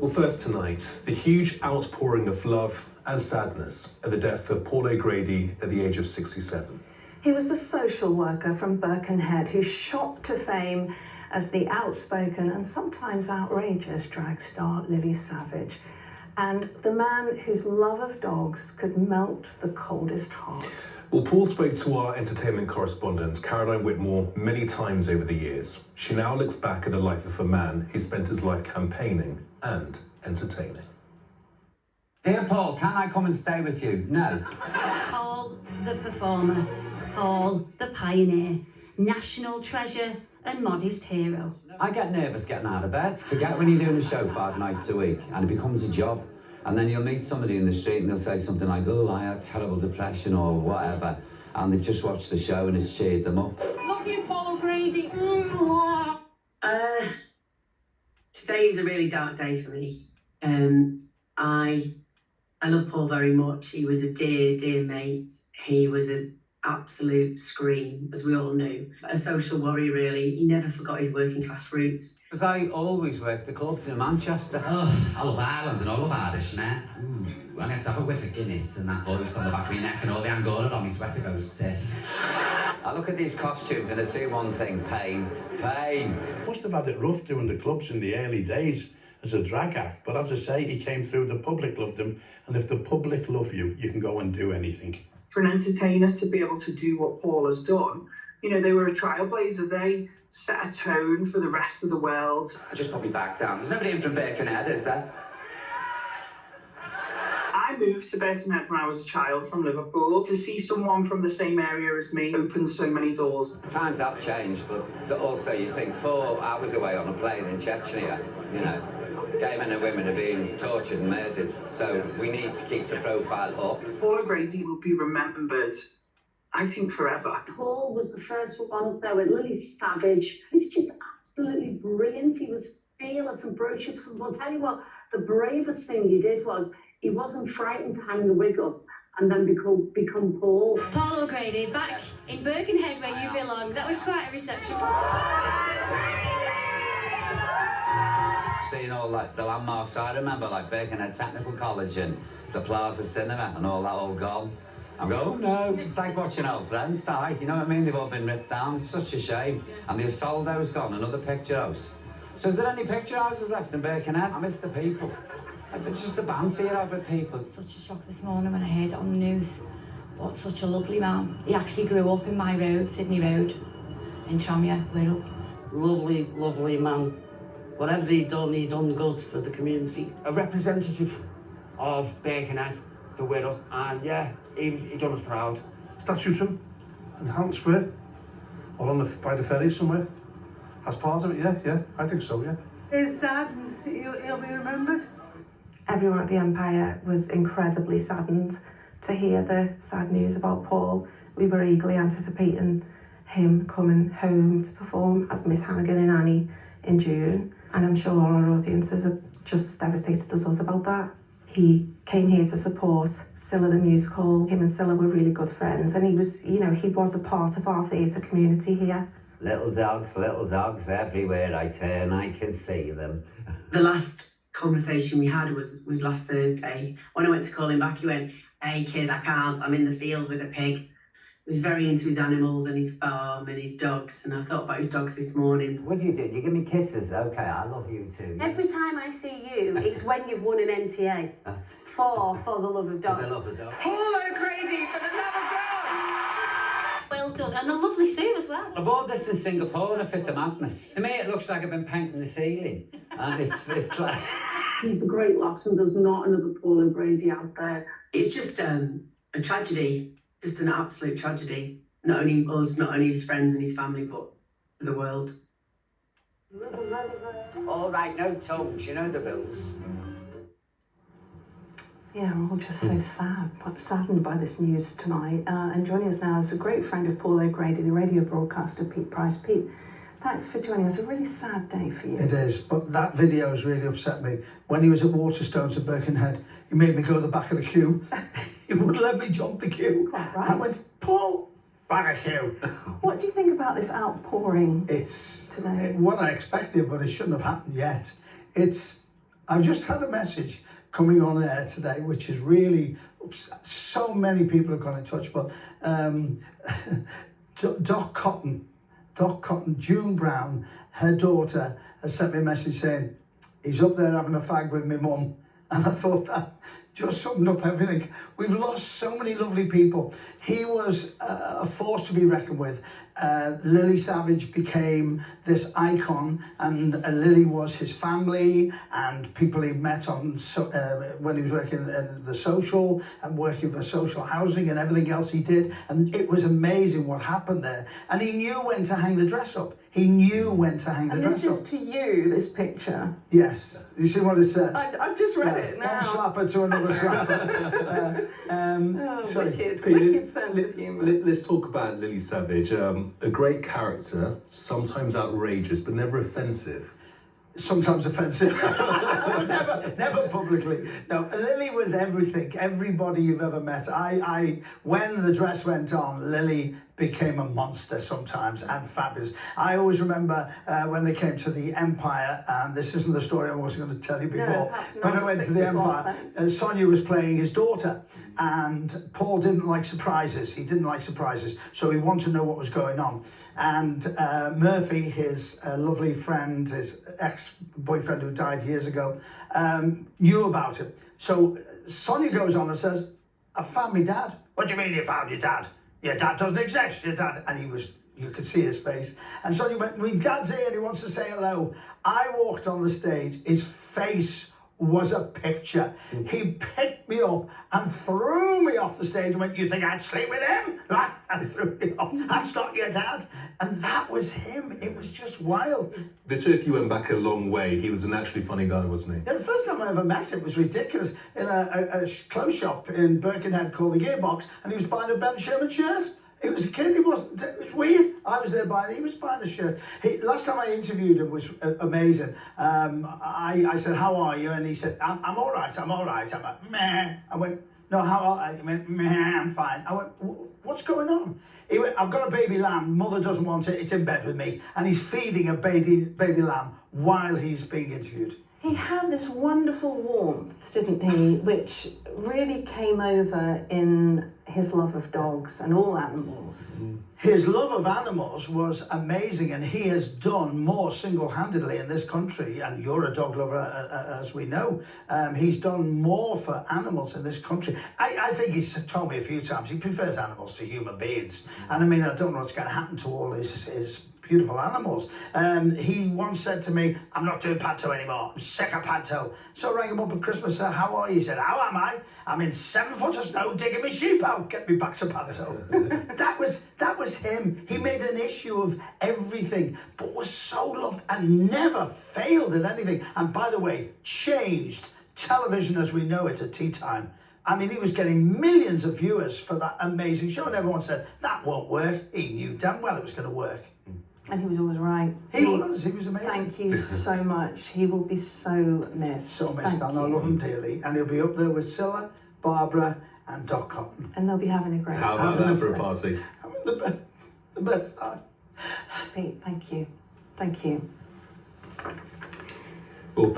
Well, first tonight, the huge outpouring of love and sadness at the death of Paul Grady at the age of 67. He was the social worker from Birkenhead who shot to fame as the outspoken and sometimes outrageous drag star Lily Savage, and the man whose love of dogs could melt the coldest heart. Well, Paul spoke to our entertainment correspondent, Caroline Whitmore, many times over the years. She now looks back at the life of a man who spent his life campaigning and entertaining. Dear Paul, can I come and stay with you? No. Paul, the performer. Paul, the pioneer. National treasure and modest hero. I get nervous getting out of bed. Forget when you're doing a show 5 nights a week and it becomes a job. And then you'll meet somebody in the street and they'll say something like, oh, I had terrible depression or whatever. And they've just watched the show and it's cheered them up. Love you, Paul Grady. Today is a really dark day for me. I love Paul very much. He was a dear, dear mate. He was an absolute scream, as we all knew. A social warrior, really. He never forgot his working class roots. Because I always worked the clubs in Manchester. Oh, I love Ireland and I love Irish men. When I have to have a whiff of Guinness and that voice on the back of my neck and all the Angora on my sweater goes stiff. I look at these costumes and I see one thing, pain, pain. Must have had it rough doing the clubs in the early days as a drag act, but as I say, he came through, the public loved him, and if the public love you, you can go and do anything. For an entertainer to be able to do what Paul has done, you know, they were a trailblazer. They set a tone for the rest of the world. I just put me back down. There's nobody in from Birkenhead, is there? I moved to Birkenhead when I was a child from Liverpool. To see someone from the same area as me opened so many doors. Times have changed, but also you think 4 hours away on a plane in Chechnya, you know, gay men and women are being tortured and murdered, so we need to keep the profile up. Paul Grady will be remembered, I think, forever. Paul was the first one up there with Lily Savage. He's just absolutely brilliant. He was fearless and ferocious. I'll tell you what, the bravest thing he did was he wasn't frightened to hang the wig up and then become Paul. Paul O'Grady, back in Birkenhead where you belong. That was quite a reception. Seeing all like the landmarks I remember, like Birkenhead Technical College and the Plaza Cinema and all that all gone. I'm going, oh no, it's like watching old friends die, you know what I mean? They've all been ripped down, it's such a shame. And the Isolde's gone, another picture house. So is there any picture houses left in Birkenhead? I miss the people. It's just the bands here over people. It's such a shock this morning when I heard it on the news. What such a lovely man. He actually grew up in my road, Sydney Road, in Tranmere, Wirral. Lovely, lovely man. Whatever he done good for the community. A representative of Birkenhead, the Wirral, and yeah, he done us proud. Statue to him in Hunt Square, or by the ferry somewhere. As part of it, yeah, I think so, yeah. It's sad, he'll be remembered. Everyone at the Empire was incredibly saddened to hear the sad news about Paul. We were eagerly anticipating him coming home to perform as Miss Hannigan in Annie in June, and I'm sure all our audiences are just as devastated as us about that. He came here to support Scylla the musical. Him and Scylla were really good friends, and he was a part of our theatre community here. Little dogs everywhere I turn, I can see them. The last conversation we had was last Thursday. When I went to call him back, he went, hey kid, I can't, I'm in the field with a pig. He was very into his animals and his farm and his dogs, and I thought about his dogs this morning. What do? You give me kisses? Okay, I love you too. Every time I see you, it's when you've won an NTA. For the love of dogs. For the love of dogs. Paul O'Grady for the love of dogs! Well done, and a lovely suit as well. I bought this in Singapore in a fit of madness. To me it looks like I've been painting the ceiling. And it's like... He's a great loss, and there's not another Paul O'Grady out there. It's just a tragedy. Just an absolute tragedy. Not only us, not only his friends and his family, but for the world. All right, no tongues, you know the rules. Yeah, we're all just so saddened by this news tonight. And joining us now is a great friend of Paul O'Grady, the radio broadcaster, Pete Price. Pete, thanks for joining us. A really sad day for you. It is, but that video has really upset me. When he was at Waterstones at Birkenhead, he made me go to the back of the queue. He wouldn't let me jump the queue. Quite right. I went, Paul, back of queue. What do you think about this outpouring today? It's what I expected, but it shouldn't have happened yet. It's I've just had a message coming on air today, which is really, so many people have got in touch, but Doc Cotton, June Brown, her daughter, has sent me a message saying, he's up there having a fag with my mum. And I thought that just summed up everything. We've lost so many lovely people. He was a force to be reckoned with. Lily Savage became this icon, and Lily was his family and people he met on when he was working in the social and working for social housing and everything else he did. And it was amazing what happened there. And he knew when to hang the dress up. He knew when to hang the dress up. And this is to you, this picture. Yes. You see what it says? I've just read it now. One slapper to another slapper. Wicked sense of humour. Let's talk about Lily Savage. A great character, sometimes outrageous, but never offensive. Sometimes offensive. never publicly. No, Lily was everything. Everybody you've ever met. When the dress went on, Lily became a monster sometimes, and fabulous. I always remember when they came to the Empire, and this isn't the story I was going to tell you before. When I went to the Empire, Sonia was playing his daughter, and Paul didn't like surprises. He didn't like surprises, so he wanted to know what was going on. And Murphy, his lovely friend, his ex-boyfriend who died years ago, knew about it. So Sonia goes on and says, I found my dad. What do you mean you found your dad? Your dad doesn't exist, your dad. And he was, you could see his face. And Sonia went, my dad's here and he wants to say hello. I walked on the stage, his face was a picture. He picked me up and threw me off the stage and went, you think I'd sleep with him? And threw me off. That's not your dad. And that was him. It was just wild. The two of you went back a long way. He was a naturally funny guy, wasn't he? Yeah, the first time I ever met him was ridiculous. In a clothes shop in Birkenhead called The Gearbox, and he was buying a Ben Sherman shirt. He was a kid, he wasn't, it was weird. I was there buying, he was buying a shirt. Last time I interviewed him was amazing. I said, how are you? And he said, I'm all right. I'm like, meh. I went, no, how are you? He went, meh, I'm fine. I went, what's going on? He went, I've got a baby lamb, mother doesn't want it, it's in bed with me. And he's feeding a baby lamb while he's being interviewed. He had this wonderful warmth, didn't he, which really came over in his love of dogs and all animals. His love of animals was amazing, and he has done more single-handedly in this country, and you're a dog lover, as we know. He's done more for animals in this country. I think he's told me a few times he prefers animals to human beings. And I mean, I don't know what's going to happen to all his beautiful animals. He once said to me, I'm not doing Panto anymore, I'm sick of Panto. So I rang him up at Christmas, said, how are you? He said, how am I? I'm in 7 foot of snow digging my sheep out, get me back to Panto. That was him. He made an issue of everything, but was so loved and never failed at anything. And by the way, changed television as we know it at tea time. I mean, he was getting millions of viewers for that amazing show, and everyone said, that won't work. He knew damn well it was going to work. And he was always right. He was amazing. Thank you so much. He will be so missed. So missed, and I love him dearly. And he'll be up there with Scylla, Barbara, and Doc Cotton. And they'll be having a great time. How about that for a party? Having the best time. Pete, thank you. Thank you. Well,